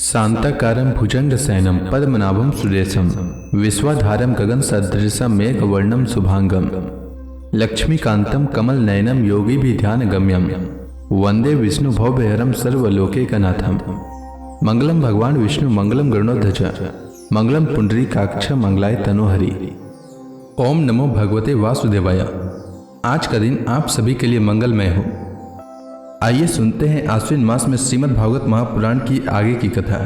शांताकारं भुजंगशयनं पद्मनाभं सुरेशं विश्वाधारं गगनसदृशं मेघवर्णं शुभांगं लक्ष्मीकान्तं कमलनयनं योगिभिध्यानगम्यं वन्दे विष्णुभवभयहरं सर्वलोकैकनाथं। मंगलम भगवान विष्णु मंगलम गरुड़ध्वज मंगलम पुंडरीकाक्ष मंगलाय तनोहरि। ओम नमो भगवते वासुदेवाय। आज का दिन आप सभी के लिए मंगलमय हो। आइए सुनते हैं आश्विन मास में श्रीमद् भागवत महापुराण की आगे की कथा।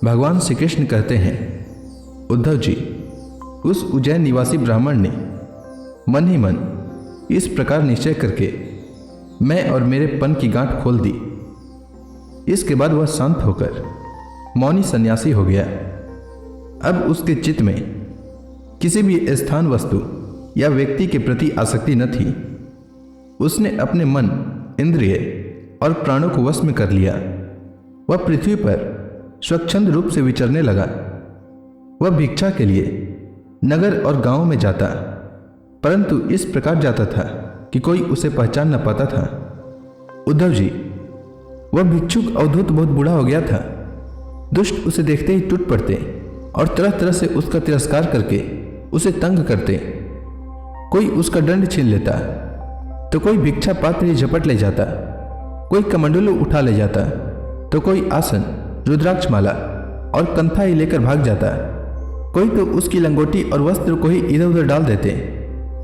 भगवान श्री कृष्ण कहते हैं, उद्धव जी, उस उज्जैन निवासी ब्राह्मण ने मन ही मन इस प्रकार निश्चय करके मैं और मेरे पन की गांठ खोल दी। इसके बाद वह शांत होकर मौनी सन्यासी हो गया। अब उसके चित्त में किसी भी स्थान, वस्तु या व्यक्ति के प्रति आसक्ति न थी। उसने अपने मन, इंद्रिय और प्राणों को वश में कर लिया। वह पृथ्वी पर स्वच्छंद रूप से विचरने लगा। वह भिक्षा के लिए नगर और गांवों में जाता, परंतु इस प्रकार जाता था कि कोई उसे पहचान न पाता था। उद्धव जी, वह भिक्षुक अवधूत बहुत बूढ़ा हो गया था। दुष्ट उसे देखते ही टूट पड़ते और तरह तरह से उसका तिरस्कार करके उसे तंग करते। कोई उसका दंड छीन लेता तो कोई भिक्षा पात्र ही झपट ले जाता, कोई कमंडलू उठा ले जाता तो कोई आसन, रुद्राक्ष माला और कंथा ही लेकर भाग जाता। कोई तो उसकी लंगोटी और वस्त्र को ही इधर उधर डाल देते।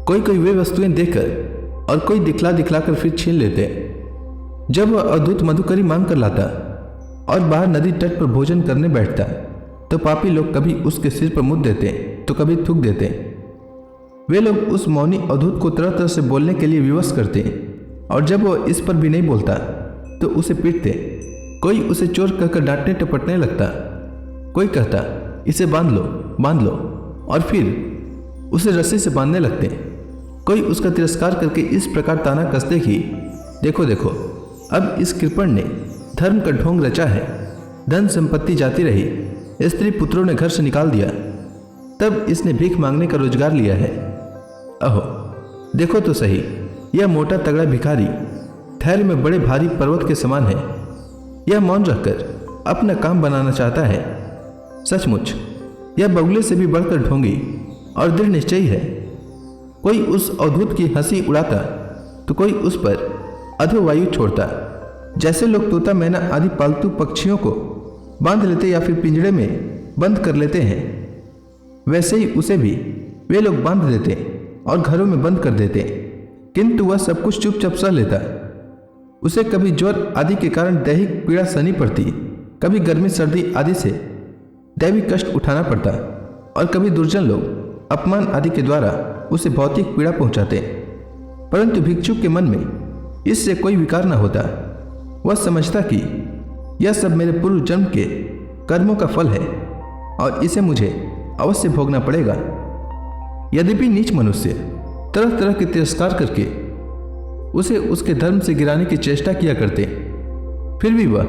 कोई कोई वे वस्तुएं देकर और कोई दिखला दिखलाकर फिर छीन लेते। जब वह अद्भुत मधुकरी मांग कर लाता और बाहर नदी तट पर भोजन करने बैठता तो पापी लोग कभी उसके सिर पर मुद्द देते तो कभी थूक देते। वे लोग उस मौनी अद्भुत को तरह तरह से बोलने के लिए विवश करते और जब वह इस पर भी नहीं बोलता तो उसे पीटते। कोई उसे चोर कहकर डांटने टपटने लगता। कोई कहता, इसे बांध लो और फिर उसे रस्सी से बांधने लगते। कोई उसका तिरस्कार करके इस प्रकार ताना कसते कि देखो देखो, अब इस कृपण ने धर्म का ढोंग रचा है। धन संपत्ति जाती रही, स्त्री पुत्रों ने घर से निकाल दिया, तब इसने भीख मांगने का रोजगार लिया है। अहो, देखो तो सही, यह मोटा तगड़ा भिखारी धैर्य में बड़े भारी पर्वत के समान है। यह मौन रहकर अपना काम बनाना चाहता है। सचमुच यह बगुले से भी बढ़कर ढोंगी और दृढ़ निश्चयी है। कोई उस अद्भुत की हंसी उड़ाता तो कोई उस पर अधोवायु छोड़ता। जैसे लोग तोता, मैना आदि पालतू पक्षियों को बांध लेते या फिर पिंजड़े में बंद कर लेते हैं, वैसे ही उसे भी वे लोग बांध देते और घरों में बंद कर देते। किंतु वह सब कुछ चुपचाप सह लेता। उसे कभी ज्वर आदि के कारण दैहिक पीड़ा सहनी पड़ती, कभी गर्मी सर्दी आदि से दैविक कष्ट उठाना पड़ता और कभी दुर्जन लोग अपमान आदि के द्वारा उसे भौतिक पीड़ा पहुंचाते। परंतु भिक्षुक के मन में इससे कोई विकार न होता। वह समझता कि यह सब मेरे पूर्व जन्म के कर्मों का फल है और इसे मुझे अवश्य भोगना पड़ेगा। यद्यपि नीच मनुष्य तरह तरह के तिरस्कार करके उसे उसके धर्म से गिराने की चेष्टा किया करते, फिर भी वह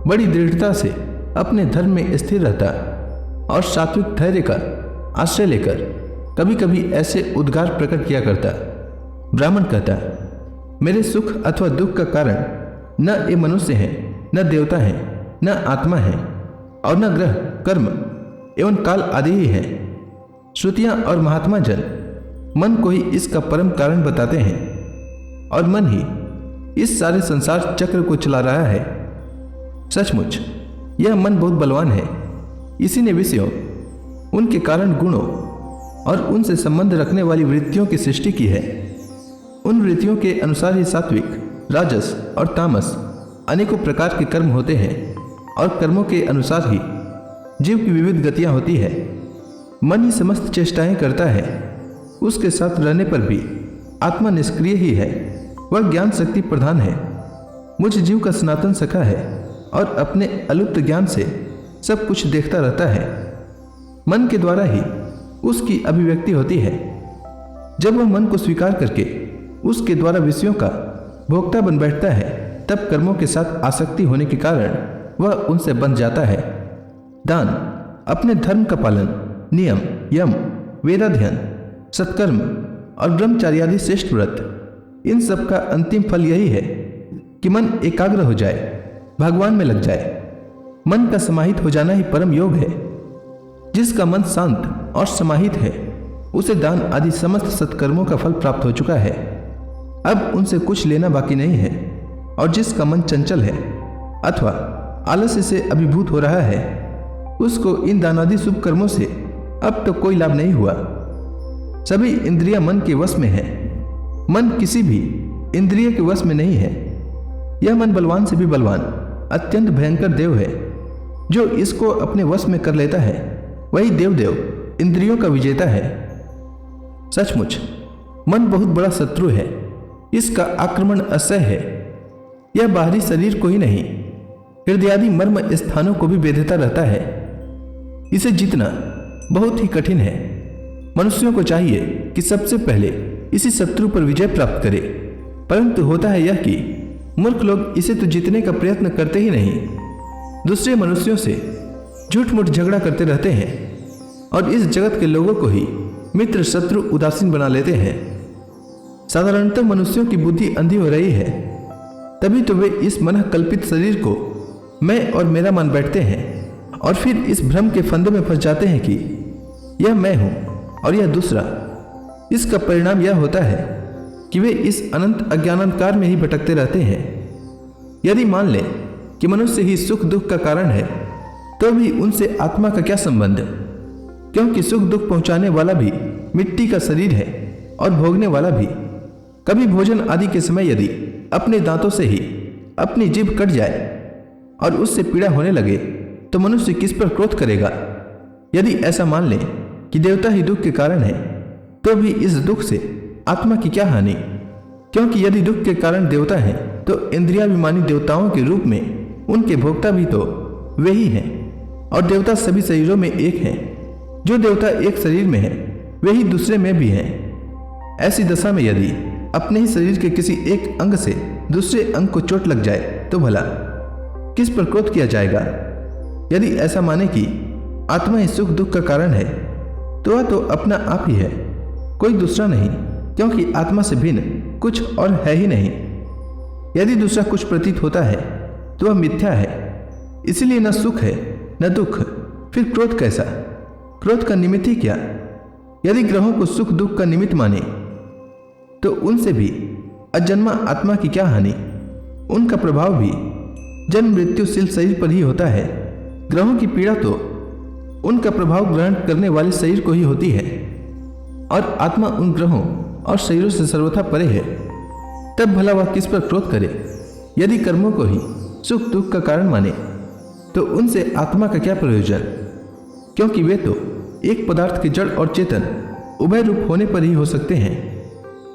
बड़ी दृढ़ता से अपने धर्म में स्थिर रहता और सात्विक धैर्य का आश्रय लेकर कभी कभी ऐसे उद्गार प्रकट किया करता। ब्राह्मण कहता, मेरे सुख अथवा दुख का कारण न ये मनुष्य है, न देवता है, न आत्मा है और न ग्रह, कर्म एवं काल आदि ही है। श्रुतियां और महात्मा जन मन को ही इसका परम कारण बताते हैं और मन ही इस सारे संसार चक्र को चला रहा है। सचमुच यह मन बहुत बलवान है। इसी ने विषयों, उनके कारण गुणों और उनसे संबंध रखने वाली वृत्तियों की सृष्टि की है। उन वृत्तियों के अनुसार ही सात्विक, राजस और तामस अनेकों प्रकार के कर्म होते हैं और कर्मों के अनुसार ही जीव की विविध गतियां होती है। मन ही समस्त चेष्टाएं करता है। उसके साथ रहने पर भी आत्मा निष्क्रिय ही है। वह ज्ञान शक्ति प्रधान है, मुझ जीव का सनातन सखा है और अपने अलुप्त ज्ञान से सब कुछ देखता रहता है। मन के द्वारा ही उसकी अभिव्यक्ति होती है। जब वह मन को स्वीकार करके उसके द्वारा विषयों का भोक्ता बन बैठता है, तब कर्मों के साथ आसक्ति होने के कारण वह उनसे बंध जाता है। दान, अपने धर्म का पालन, नियम, यम, वेदाध्ययन, सत्कर्म और ब्रह्मचार्य आदि श्रेष्ठ व्रत, इन सब का अंतिम फल यही है कि मन एकाग्र हो जाए, भगवान में लग जाए। मन का समाहित हो जाना ही परम योग है। जिसका मन शांत और समाहित है उसे दान आदि समस्त सत्कर्मों का फल प्राप्त हो चुका है, अब उनसे कुछ लेना बाकी नहीं है। और जिसका मन चंचल है अथवा आलस्य से अभिभूत हो रहा है उसको इन दानादि शुभ कर्मों से अब तो कोई लाभ नहीं हुआ। सभी इंद्रियां मन के वश में है, मन किसी भी इंद्रिय के वश में नहीं है। यह मन बलवान से भी बलवान अत्यंत भयंकर देव है। जो इसको अपने वश में कर लेता है वही देव इंद्रियों का विजेता है। सचमुच मन बहुत बड़ा शत्रु है, इसका आक्रमण असह्य है। यह बाहरी शरीर को ही नहीं, हृदयादि मर्म स्थानों को भी बेधता रहता है। इसे जीतना बहुत ही कठिन है। मनुष्यों को चाहिए कि सबसे पहले इसी शत्रु पर विजय प्राप्त करे, परंतु होता है यह कि मूर्ख लोग इसे तो जीतने का प्रयत्न करते ही नहीं, दूसरे मनुष्यों से झूठ मूठ झगड़ा करते रहते हैं और इस जगत के लोगों को ही मित्र शत्रु उदासीन बना लेते हैं। साधारणतः मनुष्यों की बुद्धि अंधी हो रही है, तभी तो वे इस मन कल्पित शरीर को मैं और मेरा मान बैठते हैं और फिर इस भ्रम के फंदे में फंस जाते हैं कि यह मैं हूं और यह दूसरा। इसका परिणाम यह होता है कि वे इस अनंत अज्ञानांधकार में ही भटकते रहते हैं। यदि मान लें कि मनुष्य ही सुख दुख का कारण है तो भी उनसे आत्मा का क्या संबंध, क्योंकि सुख दुख पहुंचाने वाला भी मिट्टी का शरीर है और भोगने वाला भी। कभी भोजन आदि के समय यदि अपने दांतों से ही अपनी जीभ कट जाए और उससे पीड़ा होने लगे तो मनुष्य किस पर क्रोध करेगा। यदि ऐसा मान लें कि देवता ही दुख के कारण है तो भी इस दुख से आत्मा की क्या हानि, क्योंकि यदि दुख के कारण देवता हैं तो इंद्रियाभिमानी देवताओं के रूप में उनके भोक्ता भी तो वे ही हैं। और देवता सभी शरीरों में एक हैं, जो देवता एक शरीर में है वे ही दूसरे में भी हैं। ऐसी दशा में यदि अपने ही शरीर के किसी एक अंग से दूसरे अंग को चोट लग जाए तो भला किस पर क्रोध किया जाएगा। यदि ऐसा माने कि आत्मा ही सुख दुख का कारण है तो वह तो अपना आप ही है, कोई दूसरा नहीं, क्योंकि आत्मा से भिन्न कुछ और है ही नहीं। यदि दूसरा कुछ प्रतीत होता है तो वह मिथ्या है, इसलिए न सुख है न दुख, फिर क्रोध कैसा? क्रोध का निमित्त ही क्या? यदि ग्रहों को सुख दुख का निमित्त माने तो उनसे भी अजन्मा आत्मा की क्या हानि? उनका प्रभाव भी जन्म मृत्युशील शरीर पर ही होता है। ग्रहों की पीड़ा तो उनका प्रभाव ग्रहण करने वाले शरीर को ही होती है और आत्मा उन ग्रहों और शरीरों से सर्वथा परे है। तब भला वह किस पर क्रोध करे? यदि कर्मों को ही सुख दुख का कारण माने तो उनसे आत्मा का क्या प्रयोजन, क्योंकि वे तो एक पदार्थ के जड़ और चेतन उभय रूप होने पर ही हो सकते हैं।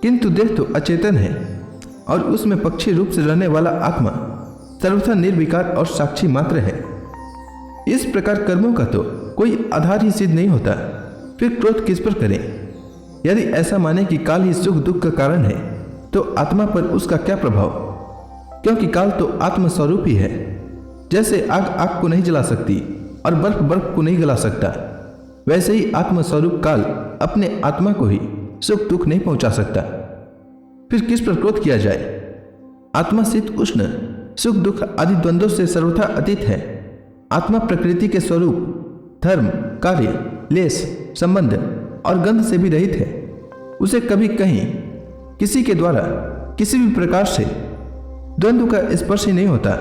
किंतु देह तो अचेतन है और उसमें पक्षी रूप से रहने वाला आत्मा सर्वथा निर्विकार और साक्षी मात्र है। इस प्रकार कर्मों का तो कोई आधार ही सिद्ध नहीं होता, फिर क्रोध किस पर करें? यदि ऐसा माने कि काल ही सुख दुख का कारण है तो आत्मा पर उसका क्या प्रभाव, क्योंकि काल तो आत्मस्वरूप ही है। जैसे आग आग को नहीं जला सकती और बर्फ बर्फ को नहीं गला सकता, वैसे ही आत्मस्वरूप काल अपने आत्मा को ही सुख दुख नहीं पहुंचा सकता। फिर किस पर क्रोध किया जाए? आत्मा शीत उष्ण सुख दुख आदि द्वंद्वों से सर्वथा अतीत है। आत्मा प्रकृति के स्वरूप, धर्म, कार्य, लेस, संबंध और गंध से भी रहित है। उसे कभी कहीं किसी के द्वारा किसी भी प्रकार से द्वंद्व का स्पर्श ही नहीं होता।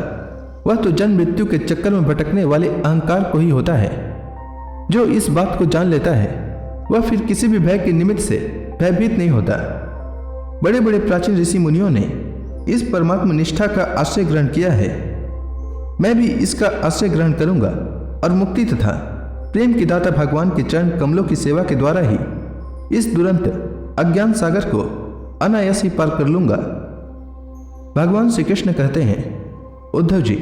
वह तो जन्म मृत्यु के चक्कर में भटकने वाले अहंकार को ही होता है। जो इस बात को जान लेता है वह फिर किसी भी भय के निमित्त से भयभीत नहीं होता। बड़े बड़े प्राचीन ऋषि मुनियों ने इस परमात्मा निष्ठा का आश्रय ग्रहण किया है। मैं भी इसका आश्रय ग्रहण करूंगा और मुक्ति तथा प्रेम के दाता भगवान के चरण कमलों की सेवा के द्वारा ही इस दुरंत अज्ञान सागर को अनायास ही पार कर लूंगा। भगवान श्री कृष्ण कहते हैं, उद्धव जी,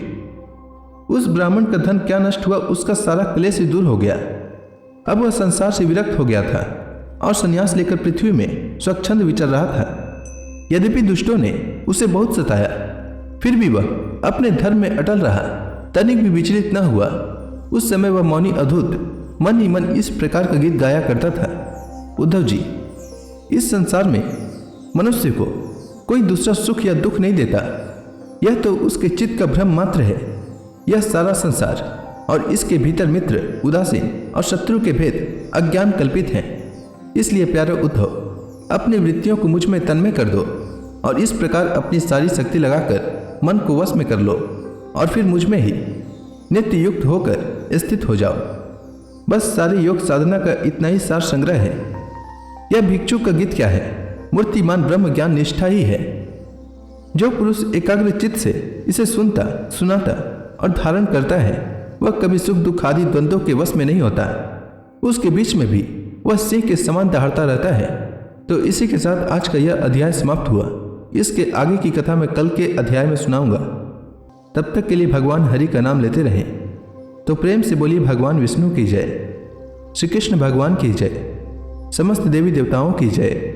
उस ब्राह्मण का धन क्या नष्ट हुआ, उसका सारा क्लेश ही दूर हो गया। अब वह संसार से विरक्त हो गया था और संन्यास लेकर पृथ्वी में स्वच्छंद विचर रहा था। यद्यपि दुष्टों ने उसे बहुत सताया, फिर भी वह अपने धर्म में अटल रहा, तनिक भी विचलित न हुआ। उस समय वह मौनी अद्भुत मन ही मन इस प्रकार का गीत गाया करता था, उद्धव जी, इस संसार में मनुष्य को कोई दूसरा सुख या दुख नहीं देता, यह तो उसके चित्त का भ्रम मात्र है। यह सारा संसार और इसके भीतर मित्र, उदासीन और शत्रु के भेद अज्ञान कल्पित हैं। इसलिए प्यारे उद्धव, अपनी वृत्तियों को मुझ में तन्मय कर दो और इस प्रकार अपनी सारी शक्ति लगाकर मन को वश में कर लो और फिर मुझ में ही नित्य युक्त होकर स्थित हो जाओ। बस सारे योग साधना का इतना ही सार संग्रह है। यह भिक्षु का गीत क्या है? मूर्तिमान ब्रह्म ज्ञान निष्ठा ही है। जो पुरुष एकाग्र चित्त से इसे सुनता, सुनाता और धारण करता है, वह कभी सुख दुख आदि द्वंद्वों के वश में नहीं होता। उसके बीच में भी वह सिंह के समान दहाड़ता रहता है। तो इसी के साथ आज का यह अध्याय समाप्त हुआ। इसके आगे की कथा मैं कल के अध्याय में सुनाऊंगा। तब तक के लिए भगवान हरि का नाम लेते रहें। तो प्रेम से बोलिए भगवान विष्णु की जय, श्री कृष्ण भगवान की जय, समस्त देवी देवताओं की जय।